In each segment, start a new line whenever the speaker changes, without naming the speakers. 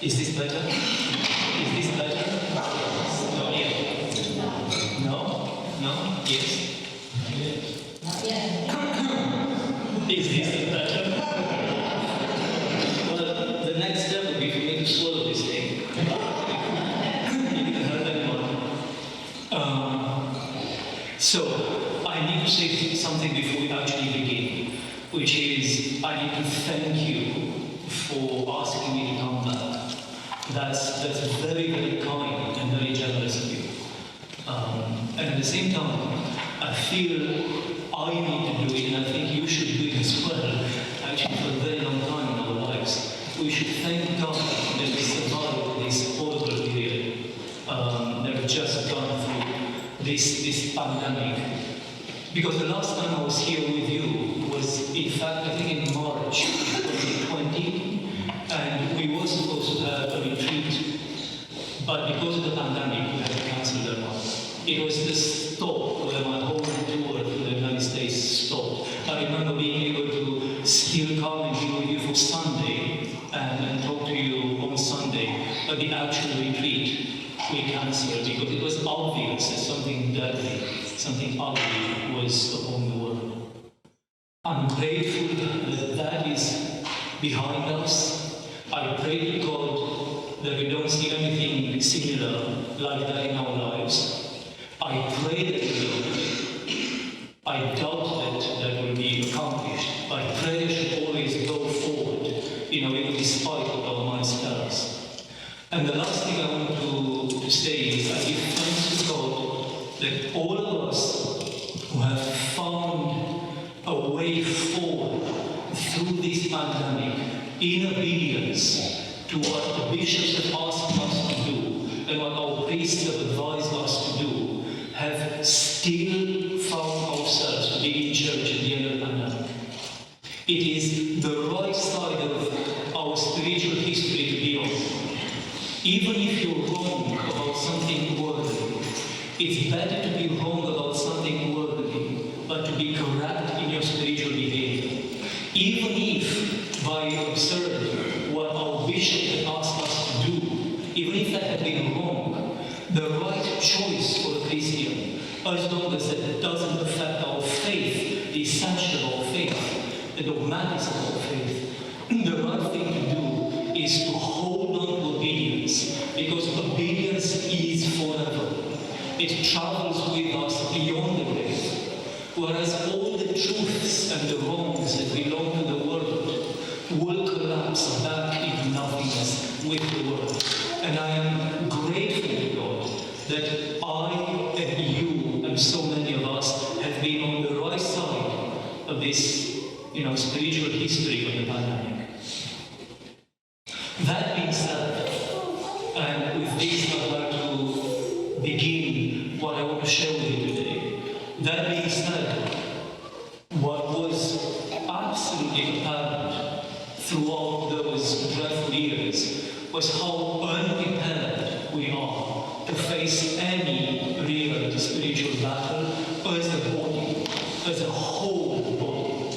Is this better? Is this better? Not yet. No? No? Yes?
Not yet.
Is this better? Well, the next step would be for me to swallow this thing. You can hurt anyone. So, I need to say something before we actually begin, which is I need to thank you for asking me to come back. That's very, very kind and very generous of you. And at the same time, I feel I need to do it, and I think you should do it as well, actually for a very long time in our lives. We should thank God that we survived this horrible period, that we've just gone through this pandemic. Because the last time I was here with you was, in fact, I think in March 2020, and we were supposed to have a retreat, but because of the pandemic, we had to cancel that one. It was the stop where my whole tour through the United States stopped. I remember being able to still come and be with you for Sunday and talk to you on Sunday, but the actual retreat we cancelled because it was obvious that something deadly, something ugly was upon the world. I'm grateful that that is behind us. I pray to God that we don't see anything similar like that in our lives. I pray that we don't. I doubt that will be accomplished, but prayer should always go forward, even despite what our minds tell us. And the last thing I want to say is I give thanks to God that all of us who have found a way forward through this pandemic in obedience to what the bishops have asked us to do and what our priests have advised us to do, have still found ourselves to be in church at the end of the pandemic. It is the right side of our spiritual history to be on. Even if you're wrong about something worldly, it's better to be wrong about something worldly, but to be correct in your spiritual behavior. Even if, by observing what our bishop had asked us to do, even if that had been wrong, the right choice for a Christian, as long as it doesn't affect our faith, the essential of our faith, the dogmatism of our faith, the right thing to do is to hold on to obedience, because obedience is forever. It travels with us beyond the grave, whereas all the truths and the wrongs that belong to the world will collapse back into nothingness with the world. And I am grateful to God that I and you and so many of us have been on the right side of this, spiritual history of the pandemic. That being said, and with this I'd like to begin what I want to share with you today. That being said, what was absolutely apparent throughout those dreadful years was how unprepared we are to face any real spiritual battle as a body, as a whole body.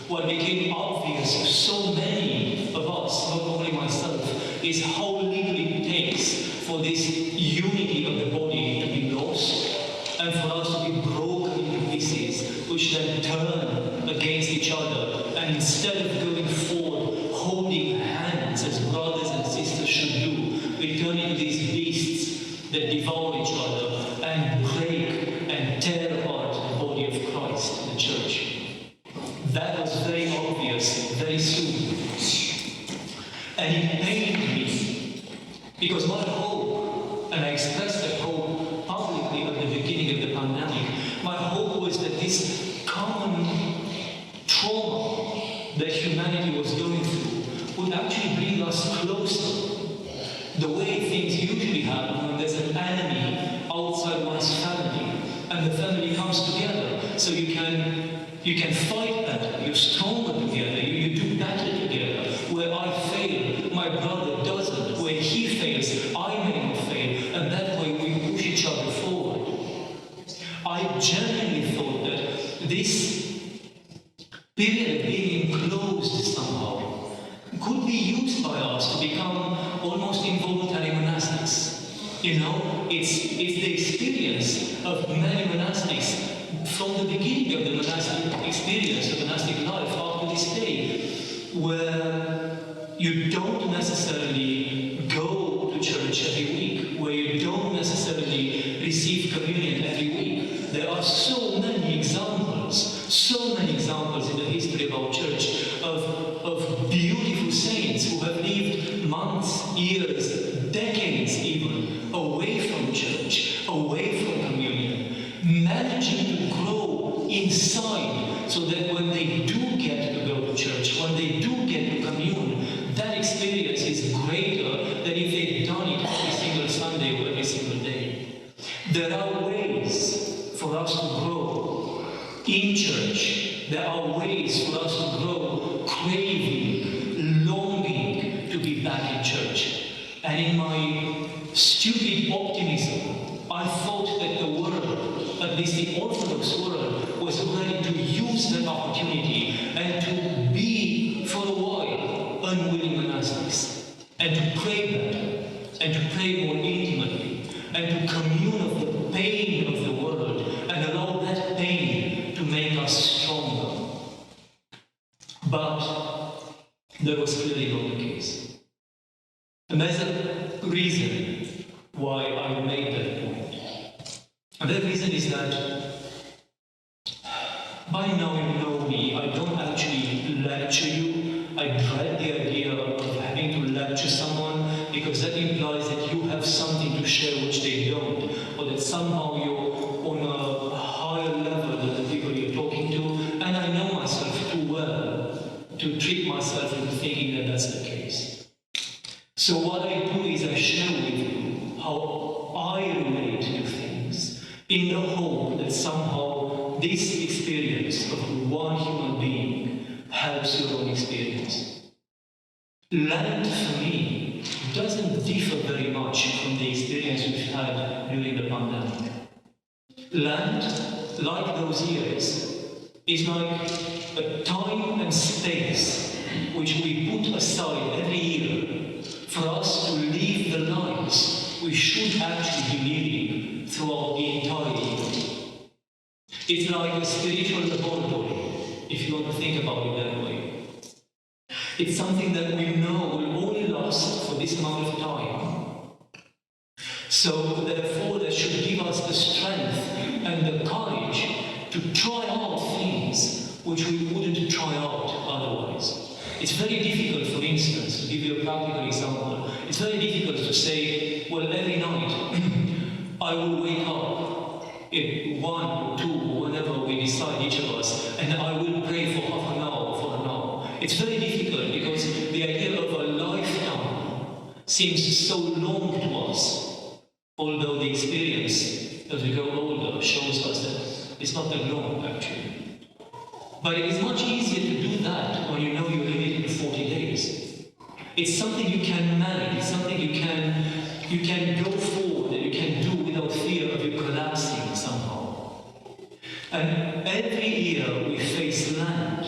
What became obvious to so many of us, not only myself, is how little it takes for this unity of the body to be lost and for us to be broken into pieces, which then turn against each other, and instead of going forward, holding hands as brothers and sisters should do, we turn into these beasts that devour each other and break and tear apart the body of Christ, the church. That was very obvious very soon. And it pained me, because my hope, and I expressed that hope publicly at the beginning of the pandemic, my hope was that this common trauma that humanity was going through would actually bring us closer. The way things usually happen when there's an enemy outside one's family, and the family comes together, so you can fight better, you're stronger together, you do better together. Where I fail, my brother doesn't. Where he fails, I may not fail, and that way we push each other forward. I genuinely thought that this period of being enclosed somehow could be used by us to become almost involuntary monastics. You know, it's the experience of many monastics from the beginning of the monastic experience, the monastic life up to this day, where you don't necessarily go to church every week, where you don't necessarily receive communion every week. There are so many examples in the history of our church of beautiful saints who have lived months, years, decades even, away from church, away from communion, managing to grow inside so that when they do get to go to church, when they do get to commune, that experience is greater than if they've done it every single Sunday or every single day. There are ways for us to grow in church. There are ways for us to grow craving, longing to be back in church. And in my stupid optimism, I thought that the world, at least the Orthodox world, was ready to use that opportunity and to be, for a while, unwilling monastics, and to pray better, and to pray more intimately, and to commune of the pain of the world, and allow that pain to make us stronger. But that was clearly not the case. And there's a reason why I made that point. And that reason is that by now you know me, I don't actually lecture you. I dread the idea of having to lecture someone because that implies that you have something to share which they don't, or that somehow you're on a higher level than the people you're talking to. And I know myself too well to trick myself into thinking that that's the case. So what I do is I share with you how I relate to things in the hope that somehow this experience of one human being helps your own experience. Lent for me doesn't differ very much from the experience we've had during the pandemic. Lent, like those years, is like a time and space which we put aside every year for us to live the lives we should actually be living throughout the entire year. It's like a spiritual laboratory, if you want to think about it that way. It's something that we know will only last for this amount of time. So therefore that should give us the strength and the courage to try out things which we wouldn't try out otherwise. It's very difficult, for instance, to give you a practical example, it's very difficult to say, well, every night I will wake up at 1 or 2 or whenever we decide, each of us, and I will pray for half an hour or for an hour. It's very difficult because the idea of a lifetime seems so long to us, although the experience as we grow older shows us that it's not that long actually. But it is much easier to do that when you know you're limited to 40 days. It's something you can manage, it's something you can go forward and you can do without fear of you collapsing somehow. And every year we face Lent.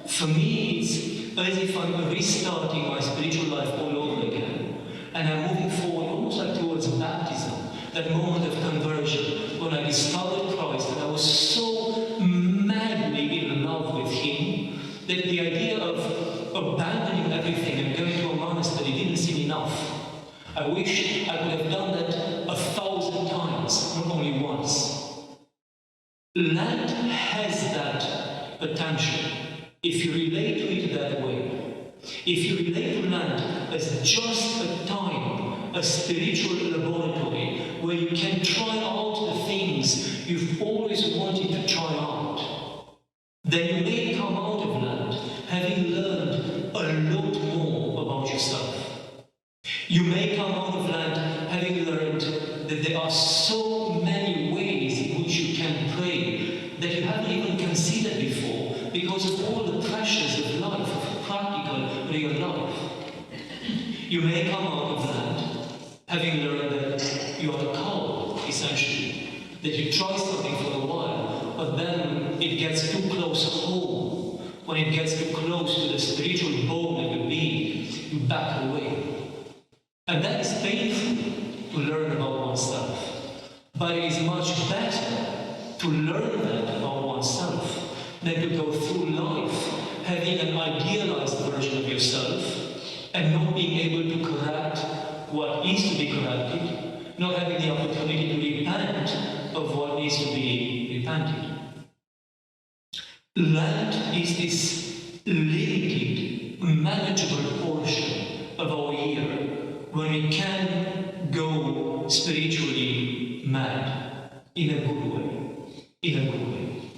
For me, it's as if I'm restarting my spiritual life all over again. And I'm moving forward almost like towards baptism, that moment of conversion when I discovered Christ and I was so madly in love with Him that the idea of abandoning everything and going to a monastery didn't seem enough. I wish I could have done that 1,000 times, not only once. Lent has that potential if you relate to it that way. If you relate to Lent as just a time, a spiritual laboratory where you can try out the things you've always wanted to try out, then you may come out of Lent having learned a lot more about yourself. You may come out of Lent having learned that there are so many ways in which you can pray that you haven't even considered before because of all the pressures of life, of practical real life. You may come out of Lent having learned that you are a coward, essentially, that you try something for a while, but then it gets too close home, when it gets too close to the spiritual bone of your being, you back away. And that is painful to learn about oneself. But it is much better to learn that about oneself than to go through life having an idealized version of yourself and not being able to correct what needs to be corrected, not having the opportunity to repent of what needs to be repented. Lent is this limited, manageable portion of our year when we can go spiritually mad in a good way. In a good way.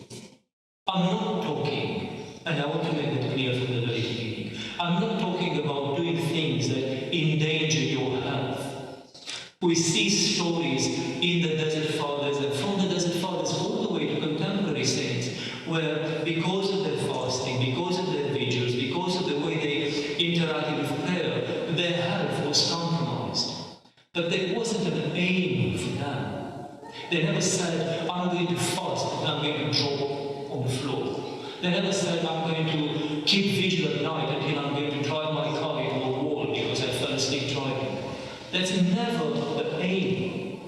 I'm not talking, and I want to make that clear from the very beginning, I'm not talking about doing things that endanger your health. We see stories in the Desert Fathers and from the Desert Fathers all the way to contemporary saints where because of their fasting, because of their vigils, because of the way they interacted with prayer, their health was compromised. But there wasn't an aim for them. They never said, I'm going to fast and I'm going to drop on the floor. They never said, I'm going to keep vigil at night until I'm going to drive my car into a wall because I fell asleep driving. That's never the aim.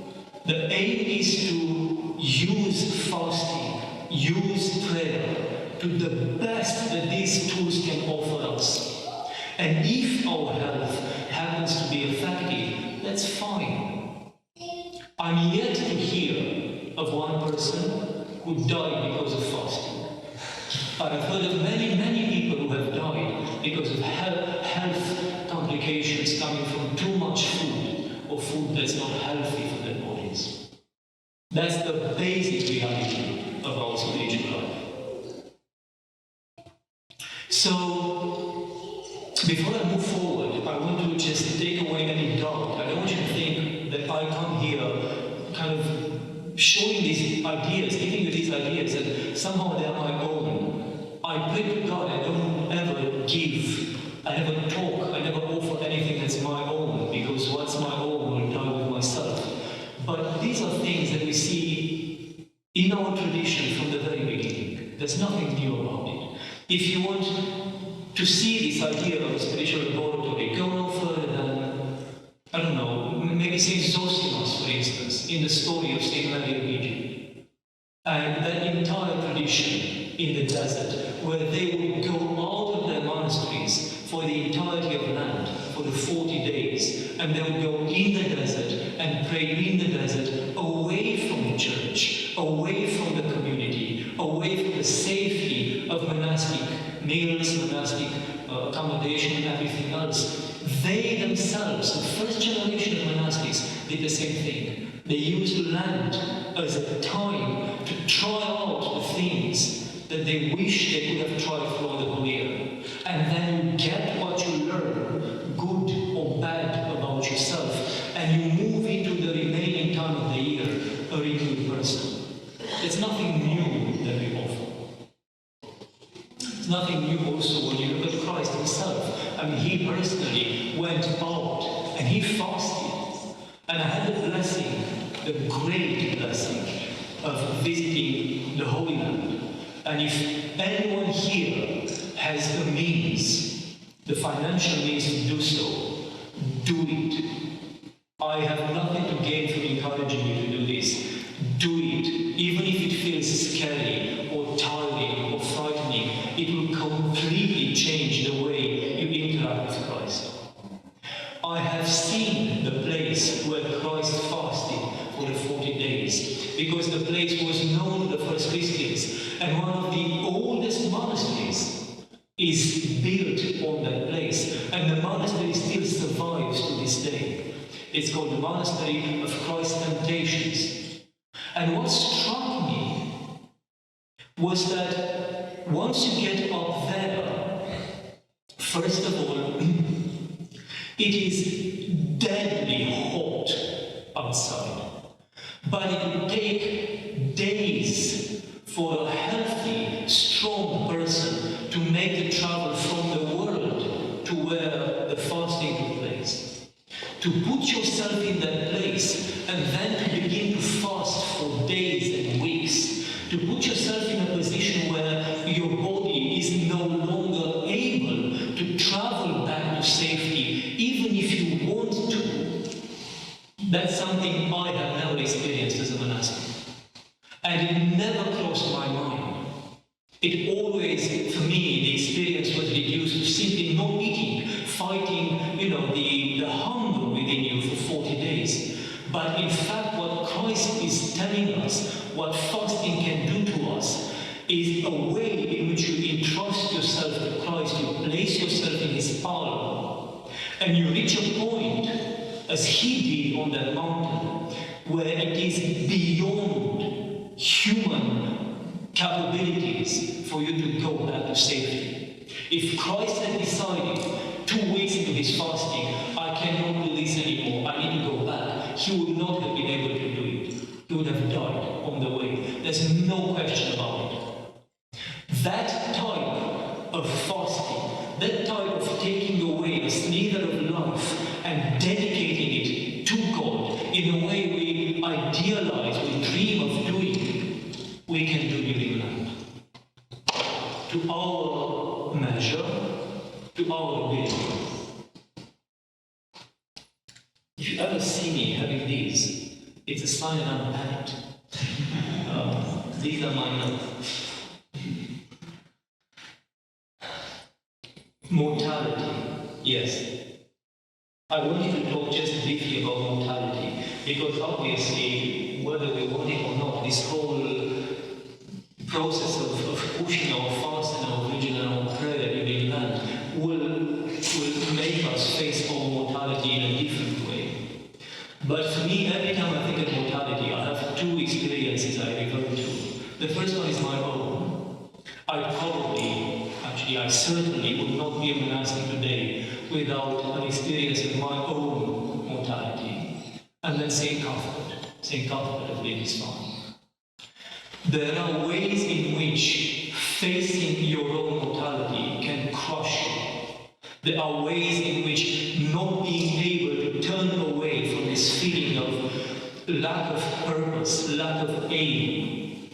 The aim is to use fasting, use prayer to the best that these tools can offer us. And if our health happens to be affected, that's fine. I'm yet to hear of one person who died because of fasting. I've heard of many, many people who have died because of health complications coming from too much food or food that's not healthy for their bodies. That's the basic reality of our spiritual life. So, before I move forward, I want to just take away any doubt. I don't want you to think that I come here kind of showing these ideas, giving you these ideas, and somehow they're my own. I pray to God, I don't ever give, I never talk, I never offer anything that's my own, because what's my own will die with myself. But these are things that we see in our tradition from the very beginning. There's nothing new about it. If you want to see this idea of a spiritual laboratory, go no further than, I don't know, maybe St. Zosimus, for instance, in the story of St. Mary of Egypt. And that entire tradition in the desert, where they would go out of their monasteries for the entirety of Lent, for the 40 days, and they would go in the desert and pray in the desert, away from the church, away from the community, away from the safety of monastic meals, monastic accommodation and everything else. They themselves, the first generation of monastics, did the same thing. They used Lent as a time to try out the things that they wish they could have tried throughout the whole year. And then you get what you learn, good or bad, about yourself, and you move into the remaining time of the year a renewed person. There's nothing new that we offer. There's nothing new also when you look at Christ himself. I mean, he personally went out and he fasted. And I had the blessing, the great blessing, of visiting the Holy Land. And if anyone here has the means, the financial means to do so, do it. I have nothing to gain from encouraging you to do this. Do it. Even if it feels scary or tiring or frightening, it will completely change the way you interact with Christ. I have seen the place where Christ fasted for the 40 days, because the place was known to the first Christians, and one of the oldest monasteries is built on that place, and the monastery still survives to this day. It's called the Monastery of Christ's Temptations. And what struck me was that once you get up there, first of all, it is deadly hot outside. But it would take days for a healthy, strong person to make the travel from the world to where the fasting took place. To put yourself in that place and then to begin to fast for days and weeks. To put yourself in a position where your body is no his power. And you reach a point, as he did on that mountain, where it is beyond human capabilities for you to go back to safety. If Christ had decided 2 weeks into his fasting, I cannot do this anymore, I need to go back, he would not have been able to do it. He would have died on the way. There's no question about it. That type of fasting, that type of taking away the slither of life and dedicating it to God in a way we idealize, we dream of doing, we can do during Lent. To our measure, to our ability. If you ever see me having these, it's a sign that I'm panicked. These are my notes. Mortality, yes. I wanted to talk just briefly about mortality, because obviously, whether we want it or not, this whole process of pushing our fast and our religion and our prayer during Lent will make us face our mortality in a different way. But for me, every time I think of mortality, I have two experiences I refer to. The first one is my own. I certainly would not be a monastic today without an experience of my own mortality. And then St. Cuthbert of Lindisfarne. There are ways in which facing your own mortality can crush you. There are ways in which not being able to turn away from this feeling of lack of purpose, lack of aim,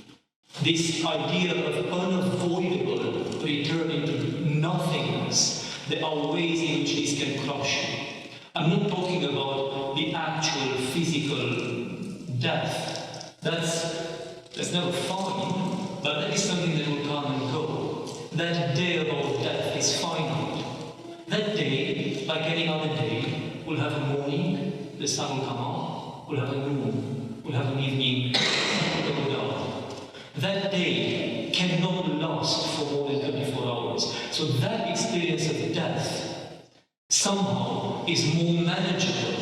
this idea of unavoidable returning to nothingness, there are ways in which this can crush you. I'm not talking about the actual physical death. That's never fine, but that is something that will come and go. That day of our death is finite. That day, like any other day, will have a morning, the sun will come up, we'll have a noon, we'll have an evening, it will go down. That day cannot last for more than 24 hours. So that experience of death somehow is more manageable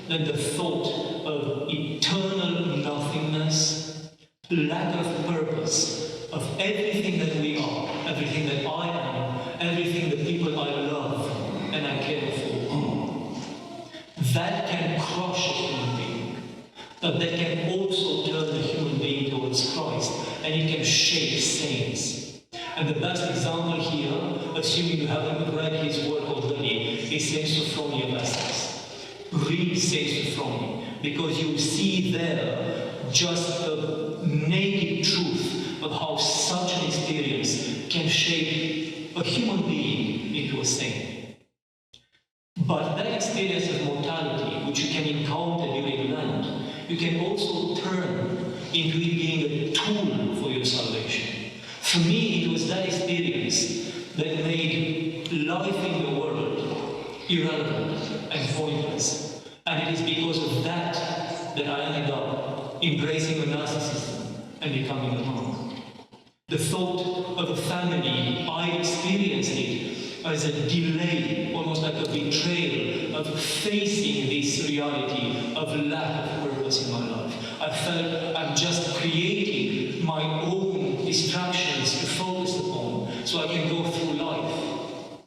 than the thought of eternal nothingness, lack of purpose, of everything that we are, everything that I am, everything the people I love and I care for. That can crush a human being, but that can also turn a human being towards Christ, and it can shape saints. And the best example here, assuming you haven't read his work already, is Saint Sophronia of Assisi. Read Saint Sophronia, because you see there just the naked truth of how such an experience can shape a human being into a saint. But that experience of mortality, which you can encounter during Lent, you can also turn into it being a tool for your salvation. For me, it was that experience that made life in the world irrelevant and pointless. And it is because of that that I ended up embracing monasticism and becoming a monk. The thought of a family, I experienced it as a delay, almost like a betrayal of facing this reality of lack of purpose in my life. I felt I'm just creating my own distractions to focus upon so I can go through life.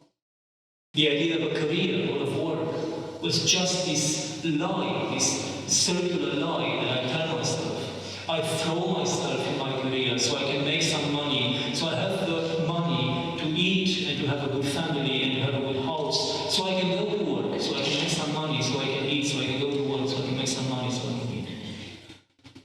The idea of a career or of work was just this lie, this circular lie that I tell myself. I throw myself in my career so I can make some money, so I have the money to eat and to have a good family and to have a good house, so I can go to work, so I can make some money, so I can eat, so I can go to work, so I can make some money, so I can eat.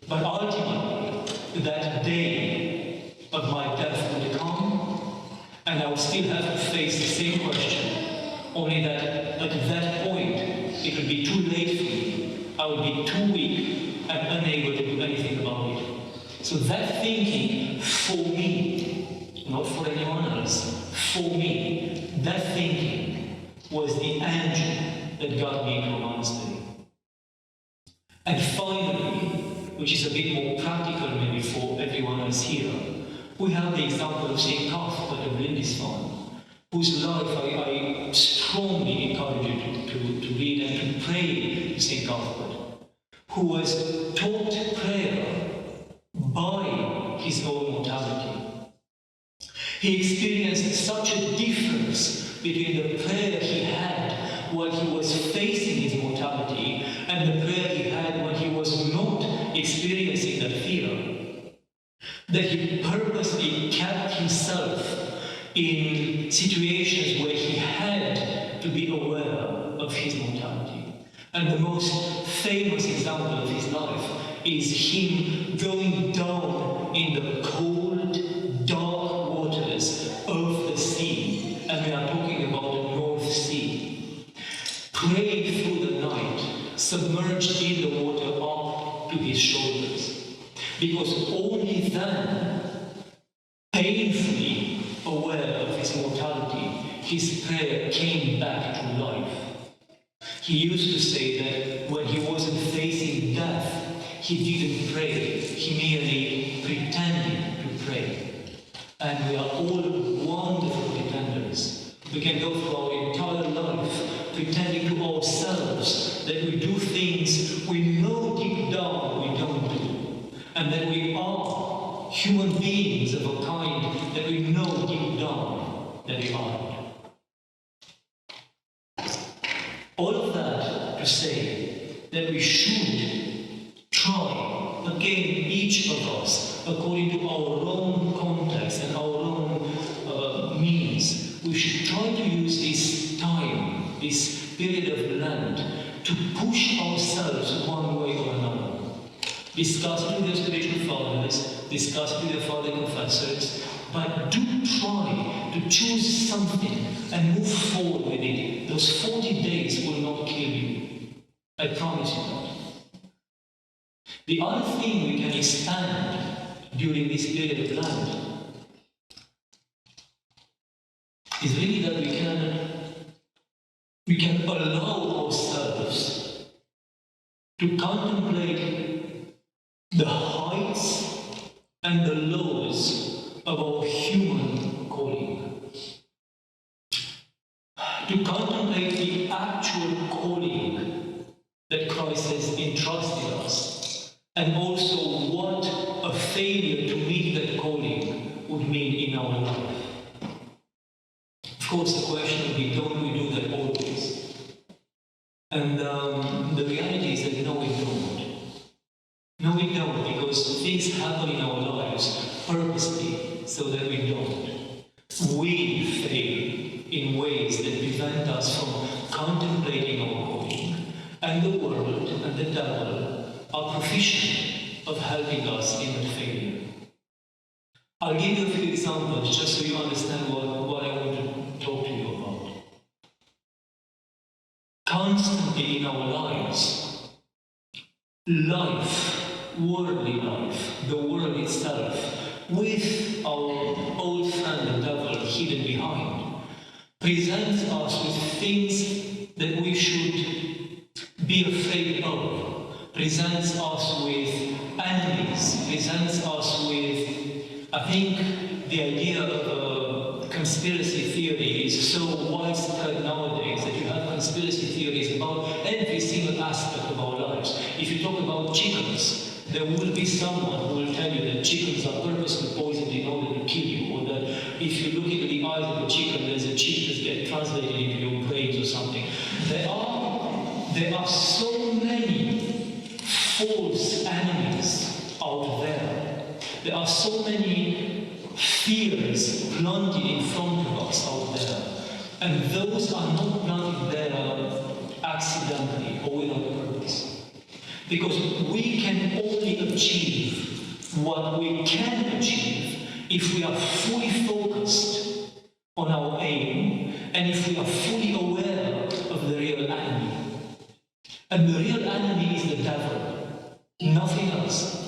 But ultimately, that day of my death would come, and I would still have to face the same question, only that at that point, it would be too late for me. I would be too weak and unable to do anything about it. So that thinking, for me, not for anyone else, for me, that thinking was the engine that got me into a monastery. And finally, which is a bit more practical maybe for everyone else here, we have the example of St. Cuthbert of Lindisfarne. whose life I strongly encourage you to read and to pray St. Cuthbert, who was taught prayer by his own mortality. He experienced such a difference between the prayer he had while he was facing his mortality and the prayer he had when he was not experiencing that fear, that he purposely kept himself in situations where he had to be aware of his mortality. And the most famous example of his life is him going down in the cold, dark waters of the sea, and we are talking about the North Sea, praying through the night, submerged in the water up to his shoulders, because only then, painfully aware of his mortality, his prayer came back to life. He used to say that when he wasn't facing death, he didn't pray, he merely pretended to pray. And we are all wonderful pretenders. We can go through our entire life pretending to ourselves that we do things we know deep down we don't do, and that we are human beings of a kind that we know deep down that we aren't. All of that to say that we should try, again, each of us, according to our own context and our own means, we should try to use this time, this period of Lent, to push ourselves one way or another. Discuss it with your spiritual fathers, discuss it with your father confessors, but do try to choose something and move forward with it. Those 40 days will not kill you. I promise you that. The other thing we can expand during this period of Lent is really that we can allow ourselves to contemplate the heights and the lows of our human calling. To contemplate the actual calling that Christ has entrusted us, and also what a failure to meet that calling would mean in our life. Of course, the question would be, don't we do that always? And the reality is that no, we don't. No, we don't, because things happen in our lives purposely so that we don't. We fail in ways that prevent us from contemplating our calling, and the world and the devil are proficient of helping us in that failure. I'll give you a few examples just so you understand what I want to talk to you about. Constantly in our lives, worldly life, the world itself, with our old friend the devil hidden behind, presents us with things that we should be afraid of, presents us with enemies, presents us with, I think the idea of conspiracy theory is so widespread nowadays that you have conspiracy theories about every single aspect of our lives. If you talk about chickens, there will be someone who will tell you that chickens are purposely poisoned in order to kill you, or that if you look into the eyes of a chicken, there's a chip that gets translated into your brains or something. There are so many false enemies out there. There are so many fears planted in front of us out there. And those are not planted there accidentally or without purpose. Because we can only achieve what we can achieve if we are fully focused on our aim and if we are fully aware of the real enemy. And the real enemy is the devil, nothing else.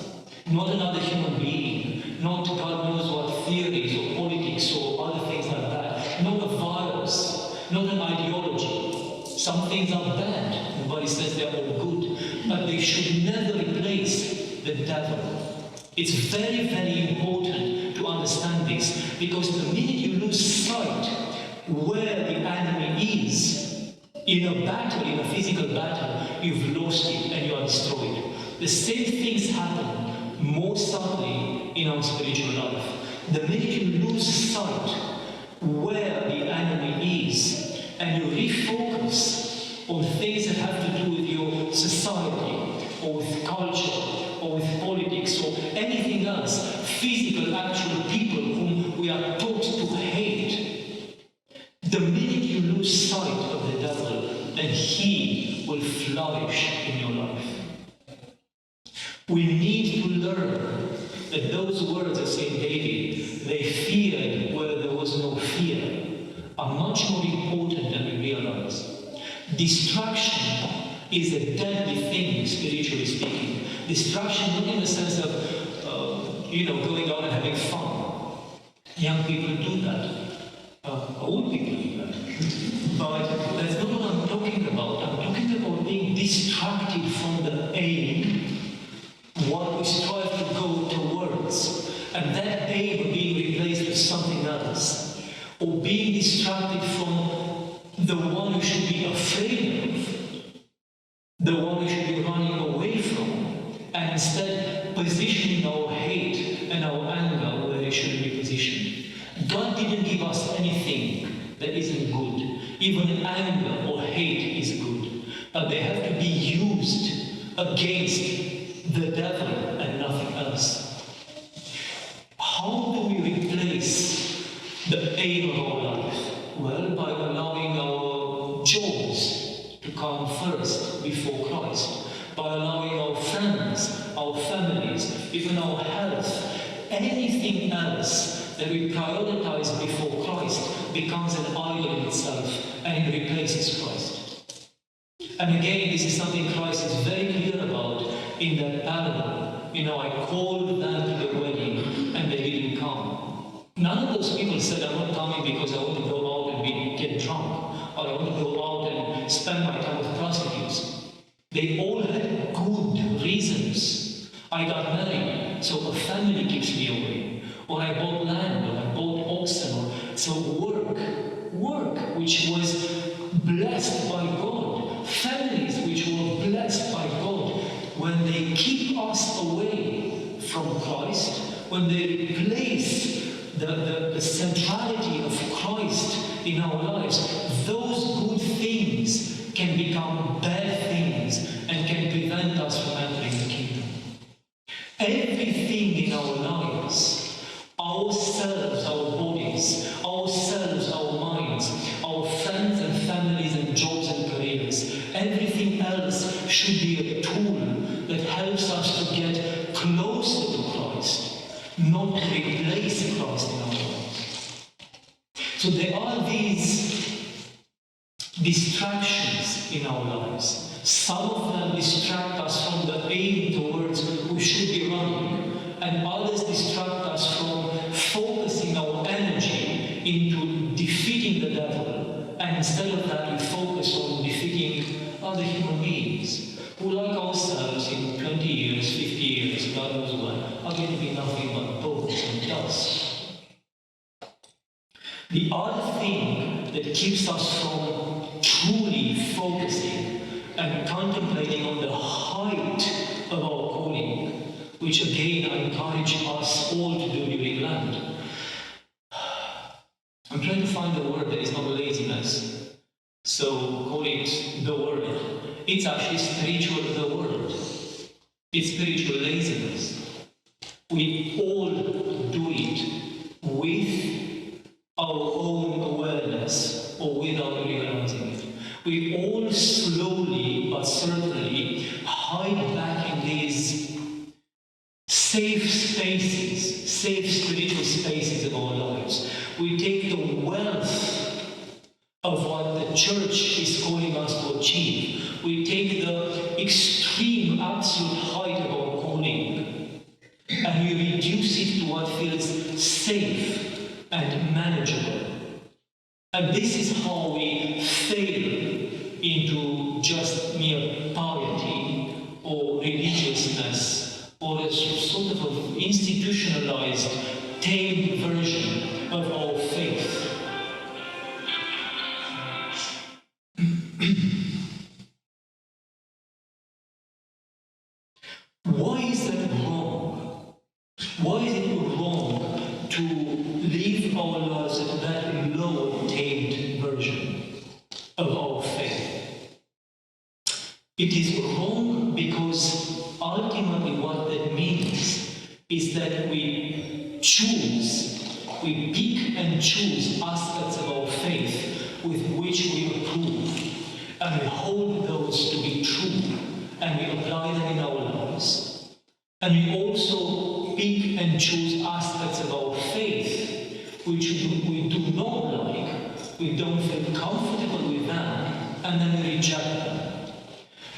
Not another human being, not God knows what theories or politics or other things like that, not a virus, not an ideology. Some things are bad, nobody says they're all good, but they should never replace the devil. It's very, very important to understand this, because the minute you lose sight where the enemy is. In a battle, in a physical battle, you've lost it and you are destroyed. The same things happen more subtly in our spiritual life. The minute you lose sight where the enemy is and you refocus on things that have to do with your society or with culture or with politics or anything else, physical, actual people whom we are taught to hate, the minute you lose sight of the devil, then he will flourish in your life. We need to learn that those words of St. David, they feared where there was no fear, are much more important than we realize. Distraction is a deadly thing, spiritually speaking. Distraction not in the sense of, going out and having fun. Young people do that. Old people do that. But that's not what I'm talking about. I'm talking about being distracted from the aim, what we strive to go towards, and that aim being replaced with something else, or being distracted from the one who should be afraid of, the one we should be running away from, and instead positioning our hate and our anger where it should be positioned. God didn't give us anything that isn't good. Even anger or hate is good, but they have to be used against the devil and nothing else. How do we replace the aim of our life? Well, by allowing our jobs to come first before Christ, by allowing our friends, our families, even our health, anything else that we prioritize before Christ becomes an idol in itself and it replaces Christ. And again, this is something Christ is very clear about in that parable. I called them to the wedding and they didn't come. None of those people said, I'm not coming because I want to go out and get drunk, or I want to go out and spend my time with prostitutes. They all had good reasons. I got married, so a family keeps me away. Or I bought land, or I bought oxen, or so work which was blessed by God, families which were blessed by God. When they keep us away from Christ, when they replace the centrality of Christ in our lives, those good things can become bad things and can prevent us from entering the kingdom. Everything in our lives, ourselves, our bodies, ourselves, our minds, our friends and families and jobs and careers, everything else should be a tool that helps us to get closer to Christ, not to replace Christ in our lives. So there are these distractions in our lives. Some of them distract us from the aim towards we should be running, and others distract us from focusing our energy into defeating the devil, and instead of that we focus on defeating other human beings who, like ourselves, in 20 years, 50 years, God knows when, are going to be nothing but bones and dust. The other thing that keeps us from truly focusing and contemplating on the height of our calling, which again I encourage us all to do during Lent. I'm trying to find the word that is not laziness, so call it the word. It's actually spiritual, the word. It's spiritual laziness. We all do it with our own awareness or without realizing it. We all slowly but certainly hide back in these safe spaces, safe spiritual spaces of our lives. We take the wealth of what the church is calling us to achieve. We take the extreme, absolute height of our calling, and we reduce it to what feels safe and manageable. And this is how we fail into just mere piety or religiousness or a sort of institutionalized, tamed version of our faith. Why is that wrong? Why is it wrong to live our lives at that low-tamed version of our faith? It is wrong because ultimately what that means is that we pick and choose aspects of our faith with which we approve, and we hold those to be true, and we apply them in our lives. And we also pick and choose aspects of our faith which we do not like, we don't feel comfortable with them, and then we reject them.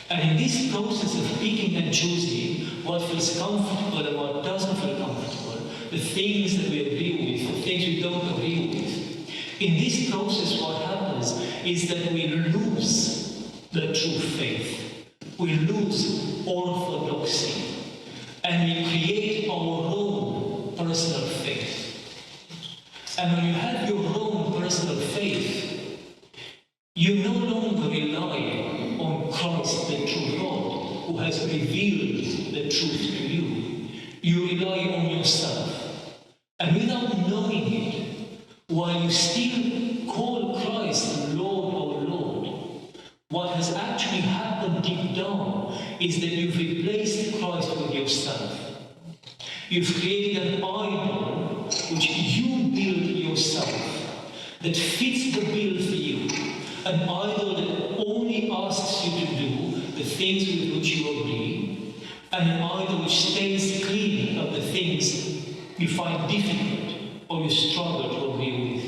And in this process of picking and choosing what feels comfortable and what doesn't feel comfortable, the things that we agree with, the things we don't agree with, in this process what happens is that we lose the true faith. We lose orthodoxy, and we create our own personal faith. And when you have your own personal faith, you no longer rely on Christ, the true God, who has revealed the truth to you. You rely on yourself. And without knowing it, while you still call Christ Lord or Lord, what has actually happened deep down is that you've replaced Christ with yourself. You've created an idol which you build yourself, that fits the bill for you, an idol that only asks you to do the things with which you agree, and an idol which stays clean of the things you find difficult or you struggle to agree with.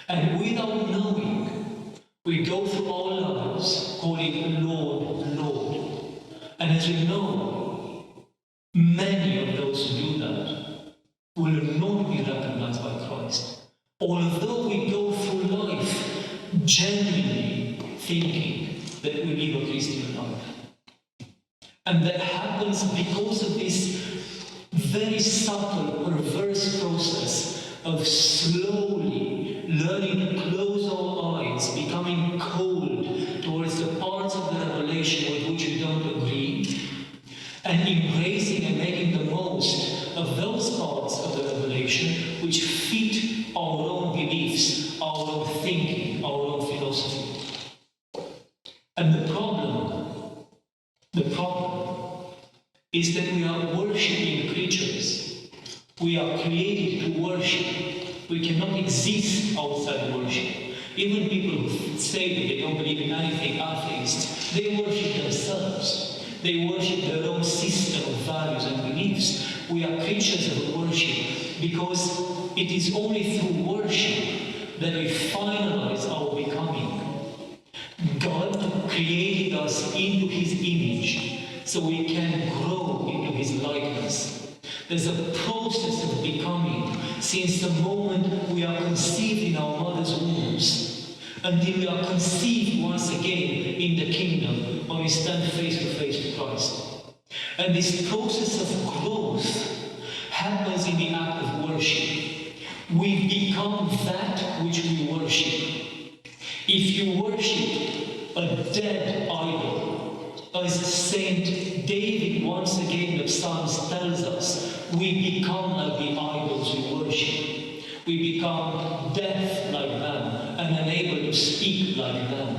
And without knowing, we go through our lives calling Lord, Lord. And as we know, many of those who do that will not be recognized by Christ. Although we go through life genuinely thinking that we live a Christian life. And that happens because of this very subtle, perverse process of slowly learning to close our eyes, becoming cold towards the parts of the revelation with which we don't agree, and embracing and making the most of those parts of the revelation which fit our own beliefs, our own thinking, our own philosophy. And the problem is that we are worshipping creatures. We are created to worship. We cannot exist outside worship. Even people who say that they don't believe in anything, atheists, they worship themselves. They worship their own system of values and beliefs. We are creatures of worship because it is only through worship that we finalize our becoming. God created us into His image so we can grow into His likeness. There's a process of becoming since the moment we are conceived in our mother's wombs until we are conceived once again in the kingdom when we stand face to face with Christ. And this process of growth happens in the act of worship. We become that which we worship. If you worship a dead idol, as Saint David once again in the Psalms tells us, we become like the idols we worship. We become deaf like them and unable to speak like them.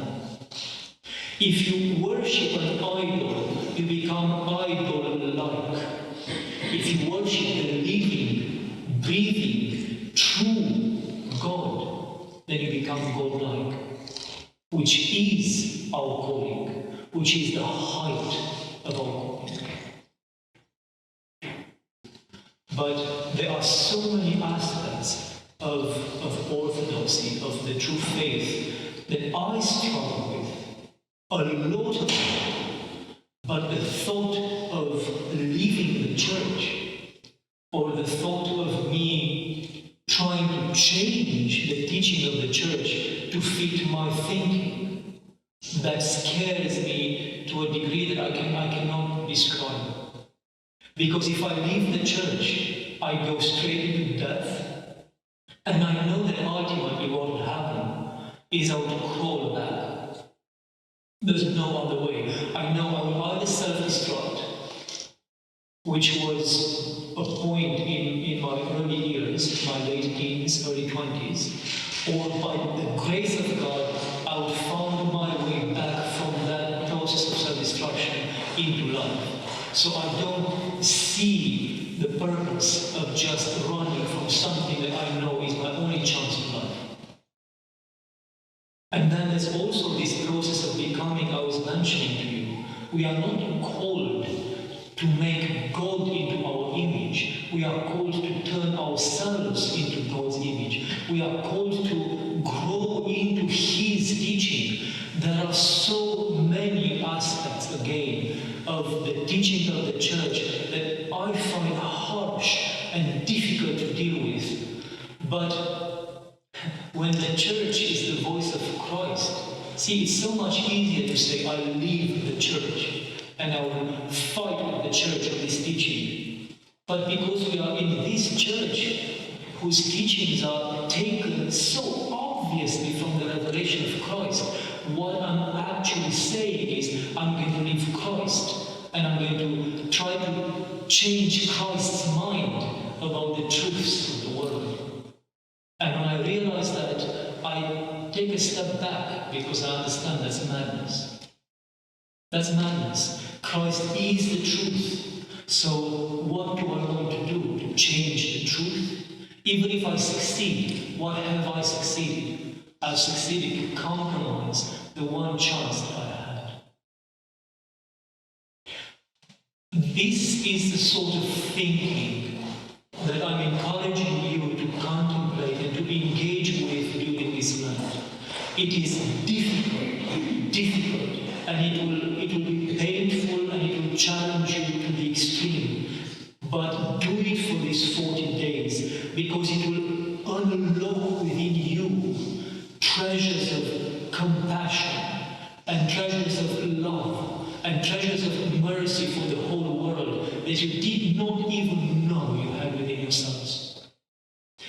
If you worship an idol, you become idol-like. If you worship the living, breathing, true God, then you become God-like, which is our calling, which is the height of our calling. But there are so many aspects of orthodoxy, of the true faith, that I struggle with. A lot of them. But the thought of leaving the church, or the thought of me trying to change the teaching of the church to fit my thinking, that scares me to a degree that I cannot describe. Because if I leave the church, I go straight into death, and I know that ultimately what will happen is I will crawl back There's no other way. I know I will either self-destruct, which was a point in my early years, my late teens, early 20s, or by the grace of God, I would find my way back from that process of self-destruction into life. So I don't see the purpose of just running from something that I know is my only chance in life. And then there's also this process of becoming, I was mentioning to you. We are not called to make God into our image. We are called to turn ourselves into God's image. We are called to grow into His teaching. There are so many aspects, again, of the teaching of the Church that I find harsh and difficult to deal with. But when the Church is the voice of Christ, see, it's so much easier to say, I leave the Church and I will fight with the Church on this teaching. But because we are in this Church, whose teachings are taken so obviously from the revelation of Christ, what I'm actually saying is, I'm going to leave Christ and I'm going to try to change Christ's mind about the truths of the world. And when I realize that, I take a step back because I understand that's madness. That's madness. Christ is the truth. So what do I want to do to change the truth? Even if I succeed, what have I succeeded? I've succeeded to compromise the one chance that I had. This is the sort of thinking that I'm encouraging you to contemplate and to engage with during this Lent. It is difficult, and it will be painful, and it will challenge you to the extreme. But do it for these 40 days, because it will unlock within you treasures of compassion, and treasures of love, and treasures of mercy for the whole world that you did not even know you had within yourselves.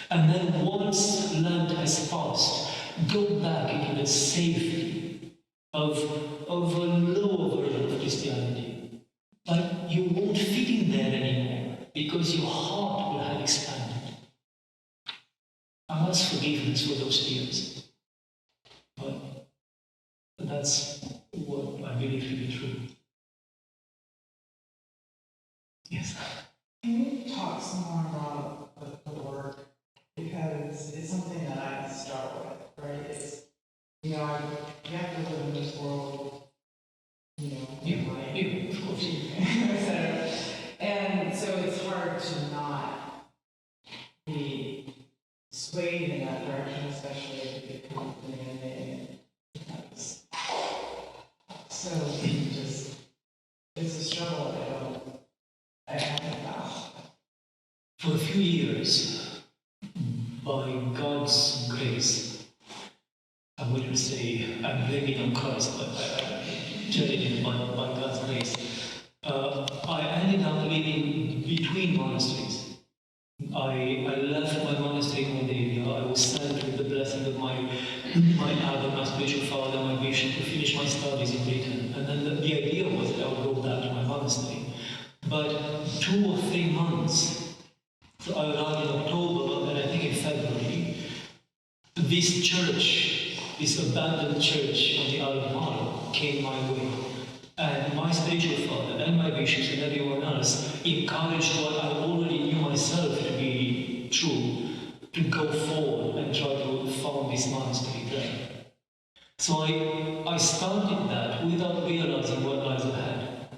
And then once Lent has passed, go back into the safety of a lower version of Christianity. But you won't fit in there anymore because your heart will have expanded. I ask forgiveness for those tears. But that's what I believe to be true. Yes.
Can you talk some more about the work? Because it's something that I struggle with, right? It's, you have to live in this world,
Of course.
etc. And so it's hard to not be swayed in that direction, especially if you become demanding. So it's a struggle I haven't found.
For a few years, by God's grace, I wouldn't say I'm blaming on Christ, but I tell it by God's grace. I ended up living between monasteries. I left my monastery in Moldavia. I was sent with the blessing of my abbot, my spiritual father, my bishop, to finish my studies in Britain. And then the idea was that I would go back to my monastery. But 2 or 3 months, so I arrived in October, and I think in February, this church, this abandoned church on the Isle of Mull, came my way. And my spiritual father and my bishops and everyone else encouraged what I already knew myself to be true, to go forward and try to found this monastery there. So I started that without realizing what lies ahead.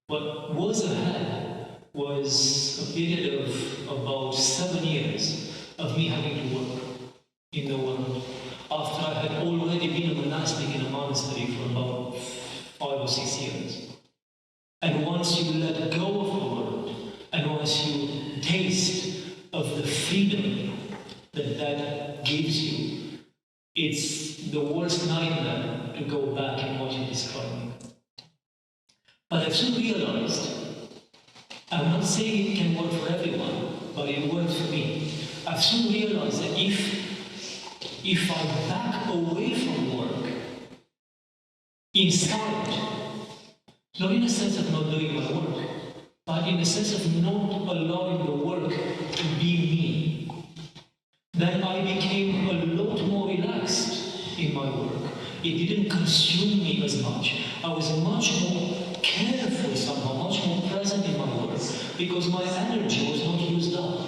What was ahead was a period of about 7 years of me having to work in the world, after I had already been a monastic in a monastery for about 5 or 6 years. And once you let go of the world, and once you taste of the freedom that gives you, it's the worst nightmare to go back in what you're describing. But I've soon realized, I'm not saying it can work for everyone, but it worked for me. I've soon realized that if I back away from work, inside, not in the sense of not doing my work, but in the sense of not allowing the work to be me, then I became a lot more relaxed in my work. It didn't consume me as much. I was much more careful somehow, much more present in my work, because my energy was not used up.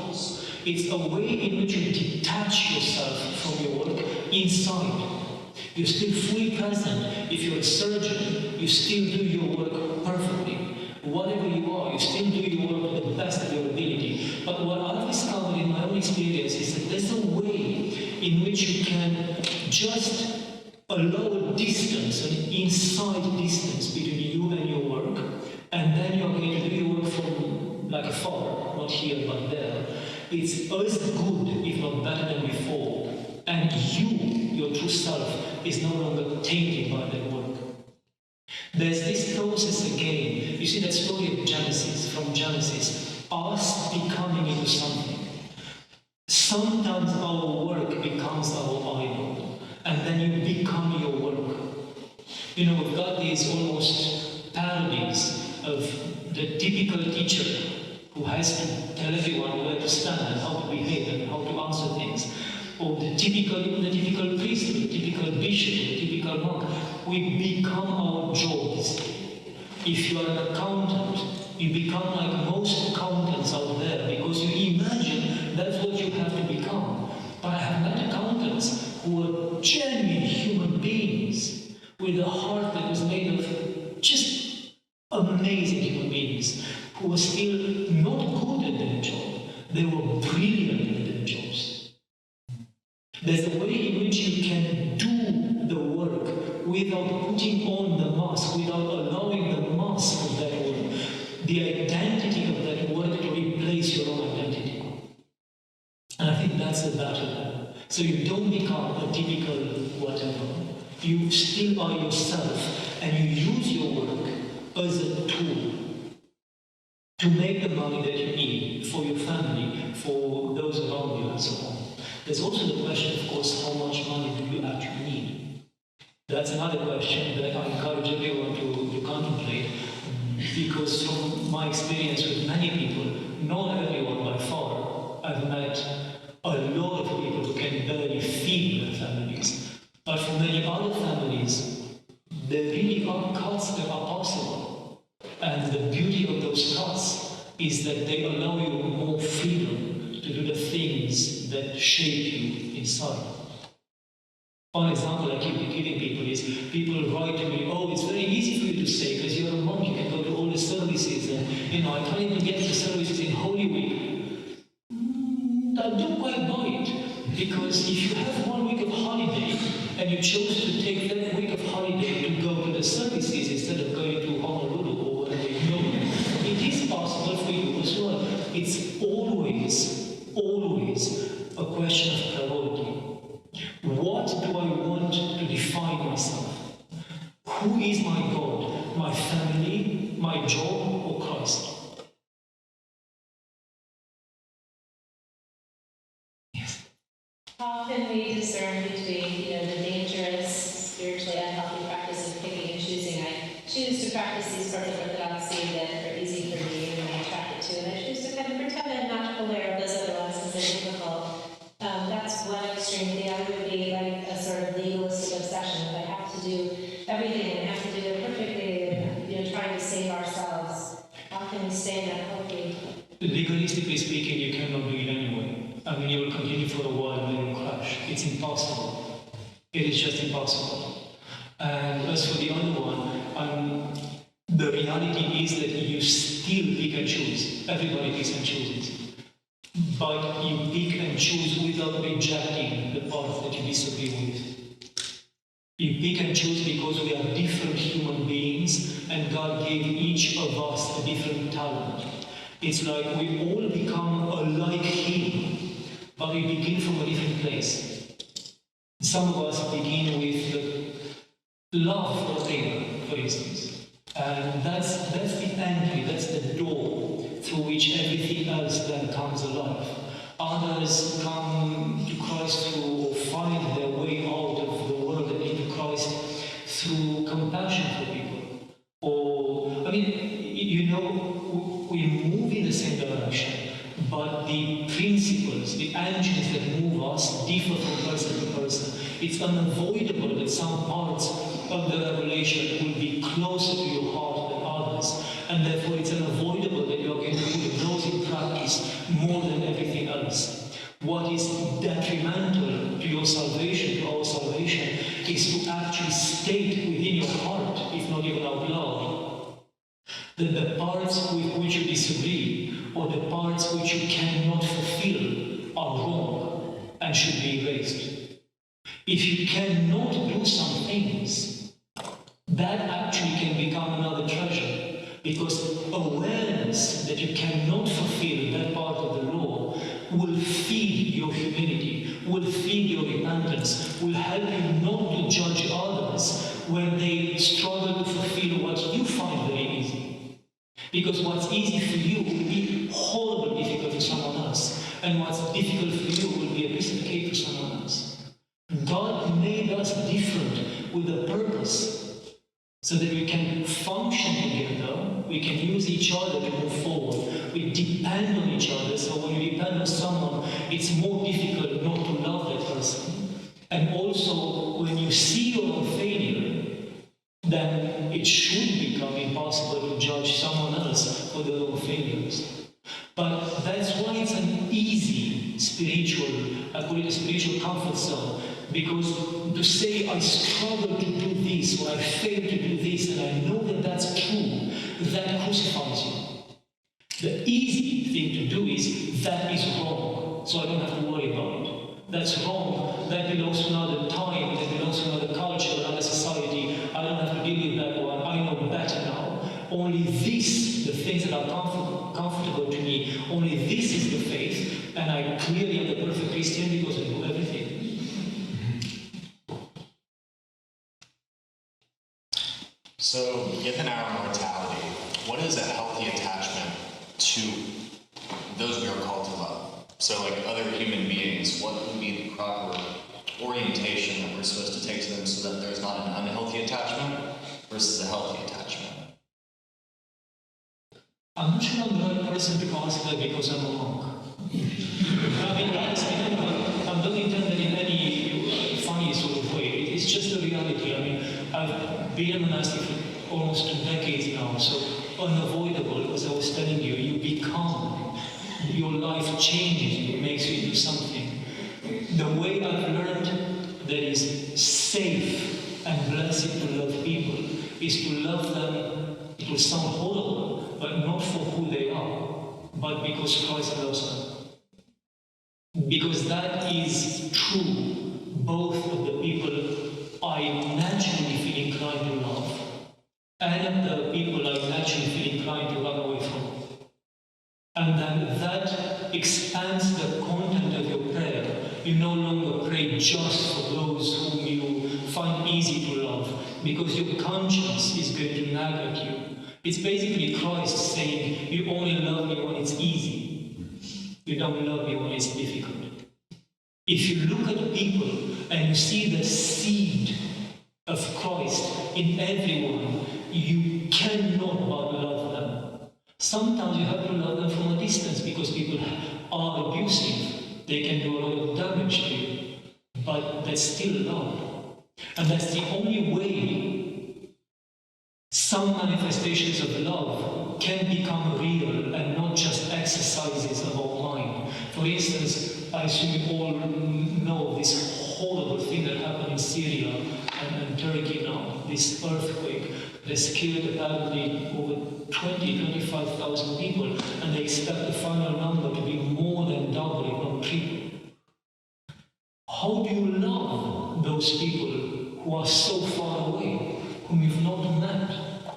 It's a way in which you detach yourself from your work inside. You're still fully present. If you're a surgeon, you still do your work perfectly. Whatever you are, you still do your work to the best of your ability. But what I've discovered in my own experience is that there's a way in which you can just allow a distance, an inside distance between you and your work, and then you're going to do your work from like afar, not here but there. It's as good, if not better than before. And you, your true self, is no longer tainted by that work. There's this process again. You see that story of Genesis, from Genesis, us becoming into something. Sometimes our work becomes our idol, and then you become your work. You know, we've got these almost parodies of the typical teacher who has to tell everyone where to stand and how to behave and how to answer things. Or the typical priest, the typical bishop, the typical monk. We become our jobs. If you are an accountant, you become like most accountants out there because you imagine that's what you have to become. But I have met accountants who are genuine human beings with a heart that was made of just amazing human beings who were still not good at their job. They were brilliant at their jobs. There's a way in which you can do the work without putting on the mask, without allowing the mask of that work, the identity of that work to replace your own identity. And I think that's the battle. So you don't become a typical whatever. You still are yourself, and you use your work as a tool to make the money that you need for your family, for those around you, and so on. There's also the question, of course, how much money do you actually need? That's another question that I encourage everyone to contemplate, because from my experience with many people, not everyone by far, I've met a lot of people who can barely feed their families. But for many other families, there really are cuts that are possible. And the beauty of those cuts is that they allow you more freedom to do the things that shape you inside. One example I keep giving people is, people write to me, oh, it's very easy for you to say, because you're a monk, you can go to all the services, and, I can't even get to the services in Holy Week. I don't quite buy it, because if you have 1 week of holiday, and you chose to take that week of holiday to go to the services instead of going to Honolulu or wherever you go, it is possible for you as well. It's always a question of priority. What do I want to define myself? Who is my God? My family, my job, or Christ? Yes.
How can we discern between, the dangerous, spiritually unhealthy practice of picking and choosing? I choose to practice these parts of Orthodoxy that are easy for me and I'm attracted to, and I choose to kind of pretend I'm not aware of those other ones because they're difficult. That's one extreme. The other would be like a sort of legalistic obsession that I have to do everything and I have to do it perfectly and, trying to save ourselves. How can we stay in that healthy?
Legalistically speaking, you cannot do it anyway. I mean, you will continue for a while and then you'll crash. It's impossible. It is just impossible. And as for the other one, the reality is that you still pick and choose. Everybody picks and chooses. But you pick and choose without rejecting the path that you disagree with. You pick and choose because we are different human beings and God gave each of us a different talent. It's like we all become like Him, but we begin from a different place. Some of us begin with the love for air, for instance. And that's the entry, that's the door through which everything else then comes alive. Others come to Christ through, or find their way out of the world and into Christ through compassion for people, or, I mean, you know, we move in the same direction, but the principles, the engines that move us differ from person to person. It's unavoidable that some parts of the revelation will be closer to your heart than others, and therefore it's unavoidable that you're going to put those in practice more than everything else. What is detrimental to your salvation, to our salvation, is to actually state within your heart, if not even out loud, that the parts with which you disagree, or the parts which you cannot fulfill, are wrong and should be erased. If you cannot do some things, that actually can become another treasure, because awareness that you cannot fulfill that part of the law will feed your humility, will feed your repentance, will help you not to judge others when they struggle to fulfill what you find very easy. Because what's easy for you will be horribly difficult for someone else, and what's difficult for you will be a piece of cake for someone else. God made us different with a purpose, so that we can function together, we can use each other to move forward, we depend on each other, so when you depend on someone, it's more difficult not to love that person. And also, when you see your own failure, then it should become impossible to judge someone else for their own failures. But that's why it's an easy spiritual, I call it a spiritual comfort zone, because to say I struggle to do this, or I fail to do this, and I know that that's true, that crucifies you. The easy thing to do is, that is wrong, so I don't have to worry about it. That's wrong, that belongs to another time, that belongs to another culture, another society, I don't have to deal with that one, I know better now. Only this, the things that are comfortable to me, only this is the faith, and I clearly am the perfect Christian because I do everything.
So, given our mortality, what is a healthy attachment to those we are called to love? So, like other human beings, what would be the proper orientation that we're supposed to take to them so that there's not an unhealthy attachment versus a healthy attachment?
I'm not sure I'm the right person to ask that because I'm a monk. I mean, I don't intend that in any funny sort of way. It's just the reality. I mean, I've been a monastic for almost 2 decades now, so unavoidable, as I was telling you, you become, your life changes you, it makes you into something. The way I've learned that is safe and blessed to love people is to love them, it will sound horrible, but not for who they are, but because Christ loves them. Because that is true, both of the people I naturally feel inclined to love, and the people I naturally feel inclined to run away from. And then that expands the content of your prayer. You no longer pray just for those whom you find easy to love, because your conscience is going to nag at you. It's basically Christ saying, you only love me when it's easy. You don't love me when it's difficult. If you look at people and you see the seed of Christ in everyone, you cannot but love them. Sometimes you have to love them from a distance because people are abusive. They can do a lot of damage to you, but that's still love. And that's the only way some manifestations of love can become real and not just exercises of our mind. For instance, I assume you all know this horrible thing that happened in Syria and Turkey now, this earthquake that's killed apparently over 25,000 people, and they expect the final number to be more than double, if not triple. How do you love those people who are so far away, whom you've not met,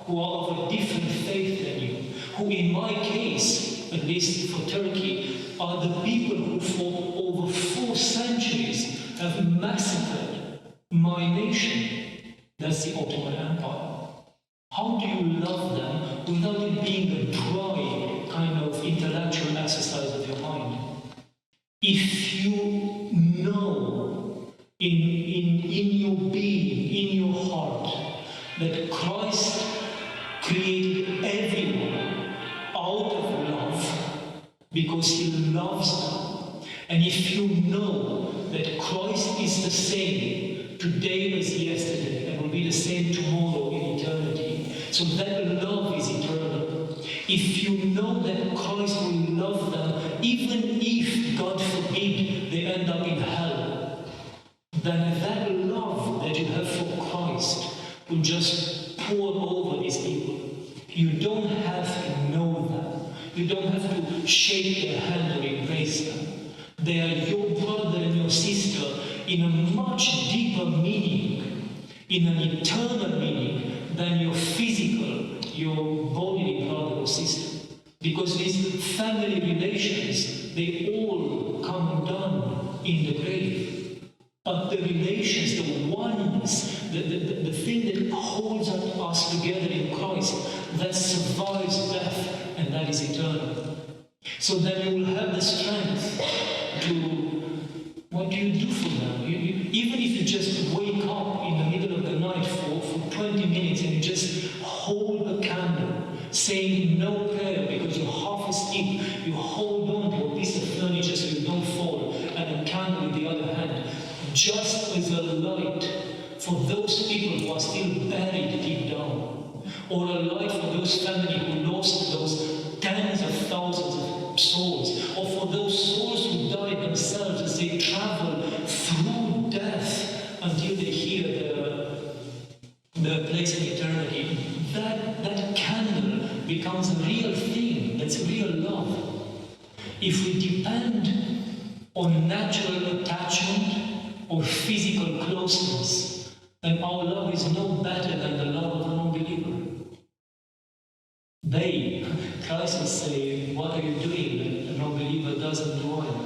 who are of a different faith than you, who in my case, at least for Turkey, are the people who for over 4 centuries have massacred my nation? That's the Ottoman Empire. How do you love them without it being a dry kind of intellectual exercise of your mind? If you know in your being, in your heart, that because he loves them. And if you know that Christ is the same today as yesterday and will be the same tomorrow in eternity, so that love is eternal. If you know that Christ will love them, even if, God forbid, they end up in hell, then that love that you have for Christ will just pour over these people. You don't have to know them. You don't have to shake their hand or embrace them. They are your brother and your sister in a much deeper meaning, in an eternal meaning, than your physical, your bodily brother or sister. Because these family relations, they all come undone in the grave. But the relations, the oneness, the thing that holds us together in Christ, that survives death, and that is eternal. So then you will have the strength to, what do you do for them? Even if you just wake up in the middle of the night for 20 minutes and you just hold a candle, saying no prayer because you're half asleep, you hold on to a piece of furniture so you don't fall, and a candle with the other hand, just as a light for those people who are still buried deep down, or a light for those families who lost those tens of thousands of souls, or for those souls who died themselves as they travel through death until they hear their place in eternity. That candle becomes a real thing. That's real love. If we depend on natural attachment or physical closeness, then our love is no better than the love of an unbeliever. Christ is saying, what are you doing that an unbeliever doesn't do?